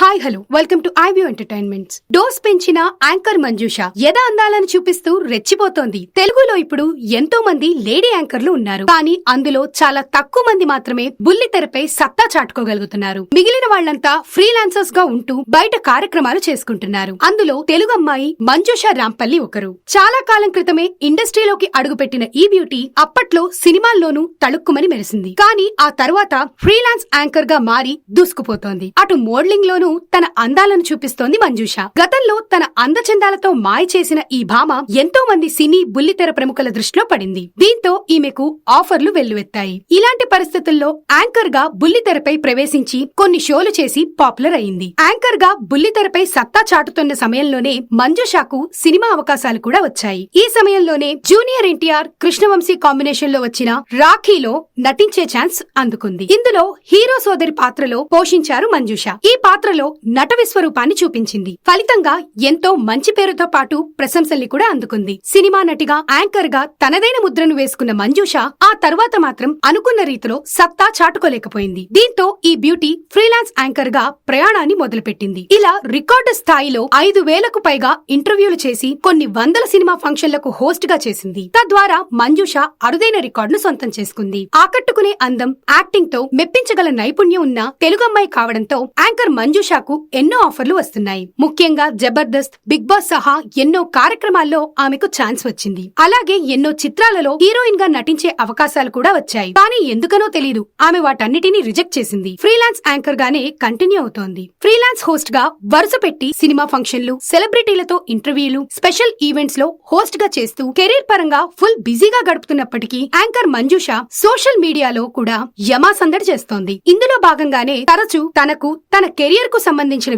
Hi hello welcome to iView entertainments. Dose పెంచిన anchor Manjusha యథ అందాలను చూపిస్తూ రెచ్చిపోతోంది. తెలుగులో ఇప్పుడు ఎంతో మంది లేడీ యాంకర్లు ఉన్నారు, కానీ అందులో చాలా తక్కువ మంది మాత్రమే బుల్లితెరపై సత్తా చాటుకోగలుగుతున్నారు. మిగిలిన వాళ్లంతా ఫ్రీలాన్సర్స్ గా ఉంటూ బయట కార్యక్రమాలు చేసుకుంటున్నారు. అందులో తెలుగు అమ్మాయి మంజుష రాంపల్లి ఒకరు. చాలా కాలం క్రితమే ఇండస్ట్రీలోకి అడుగుపెట్టిన ఈ బ్యూటీ అప్పట్లో సినిమాల్లోనూ తళుక్కుమని మెరిసింది. కానీ ఆ తర్వాత ఫ్రీలాన్స్ యాంకర్ గా మారి దూసుకుపోతోంది. అటు మోడలింగ్ లోనూ తన అందాలను చూపిస్తోంది మంజుష. గతంలో తన అందచందాలతో మాయ చేసిన ఈ భామ ఎంతో మంది సినీ బుల్లితెర ప్రముఖుల దృష్టిలో పడింది. దీంతో ఈమెకు ఆఫర్లు వెల్లువెత్తాయి. ఇలాంటి పరిస్థితుల్లో యాంకర్ గా బుల్లితెరపై ప్రవేశించి కొన్ని షోలు చేసి పాపులర్ అయింది. యాంకర్ గా బుల్లితెరపై సత్తా చాటుతున్న సమయంలోనే మంజుషకు సినిమా అవకాశాలు కూడా వచ్చాయి. ఈ సమయంలోనే జూనియర్ ఎన్టీఆర్ కృష్ణవంశీ కాంబినేషన్ లో వచ్చిన రాఖీలో నటించే ఛాన్స్ అందుకుంది. ఇందులో హీరో సోదరి పాత్రలో పోషించారు మంజుష. ఈ పాత్రలో నట విశ్వరూపాన్ని చూపించింది. ఫలితంగా ఎంతో మంచి పేరుతో పాటు ప్రశంసల్ని కూడా అందుకుంది. సినిమా నటిగా యాంకర్ గా తనదైన ముద్రను వేసుకున్న మంజుష ఆ తర్వాత మాత్రం అనుకున్న రీతిలో సత్తా చాటుకోలేకపోయింది. దీంతో ఈ బ్యూటీ ఫ్రీలాన్స్ యాంకర్ గా ప్రయాణాన్ని మొదలుపెట్టింది. ఇలా రికార్డు స్థాయిలో 5,000కు పైగా ఇంటర్వ్యూలు చేసి కొన్ని వందల సినిమా ఫంక్షన్లకు హోస్ట్ గా చేసింది. తద్వారా మంజుష అరుదైన రికార్డును సొంతం చేసుకుంది. ఆకట్టుకునే అందం, యాక్టింగ్ తో మెప్పించగల నైపుణ్యం ఉన్న తెలుగు అమ్మాయి కావడంతో యాంకర్ మంజుషకు ఎన్నో ఆఫర్లు వస్తున్నాయి. ముఖ్యంగా జబర్దస్త్, బిగ్ బాస్ సహా ఎన్నో కార్యక్రమాల్లో ఆమెకు ఛాన్స్ వచ్చింది. అలాగే ఎన్నో చిత్రాలలో హీరోయిన్ గా నటించే అవకాశాలు కూడా వచ్చాయి. కానీ ఎందుకనో తెలీదు, ఆమె వాటన్నిటినీ రిజెక్ట్ చేసింది. ఫ్రీలాన్స్ యాంకర్ గానే కంటిన్యూ అవుతోంది. ఫ్రీలాన్స్ హోస్ట్ గా వరుస పెట్టి సినిమా ఫంక్షన్లు, సెలబ్రిటీలతో ఇంటర్వ్యూలు, స్పెషల్ ఈవెంట్స్ లో హోస్ట్ గా చేస్తూ కెరీర్ పరంగా ఫుల్ బిజీగా గడుపుతున్నప్పటికీ యాంకర్ మంజుష సోషల్ మీడియాలో కూడా యమాసందడి చేస్తోంది. ఇందులో భాగంగానే తరచూ తనకు తన కెరియర్ కు సంబంధించిన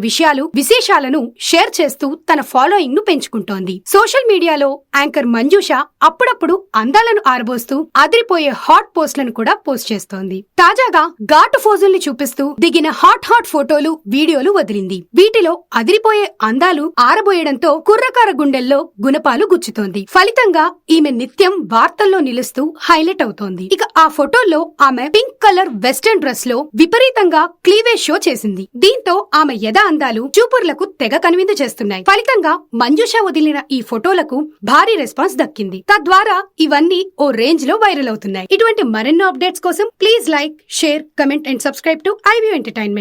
విశేషాలను షేర్ చేస్తూ తన ఫాలోయింగ్ ను పెంచుకుంటోంది. సోషల్ మీడియాలో యాంకర్ మంజుష అప్పుడప్పుడు అందాలను ఆరబోస్తూ అదిరిపోయే హాట్ పోస్ట్లను కూడా పోస్ట్ చేస్తోంది. తాజాగా ఘాటు ఫోజుల్ని చూపిస్తూ దిగిన హాట్ ఫోటోలు, వీడియోలు వదిలింది. వీటిలో అదిరిపోయే అందాలు ఆరబోయడంతో కుర్రకార గుండెల్లో గుణపాలు గుచ్చుతోంది. ఫలితంగా ఈమె నిత్యం వార్తల్లో నిలుస్తూ హైలైట్ అవుతోంది. ఇక ఆ ఫోటోల్లో ఆమె పింక్ కలర్ వెస్టర్న్ డ్రెస్ లో విపరీతంగా క్లీవేజ్ షో చేసింది. దీంతో ఆమె యథా అందాలు చూపుర్లకు తెగ కనువిందు చేస్తున్నాయి. ఫలితంగా మంజుష వదిలిన ఈ ఫోటోలకు భారీ రెస్పాన్స్ దక్కింది. తద్వారా ఇవన్నీ ఓ రేంజ్ లో వైరల్ అవుతున్నాయి. ఇటువంటి మరెన్నో అప్డేట్స్ కోసం please like, share, comment and subscribe to iView entertainment.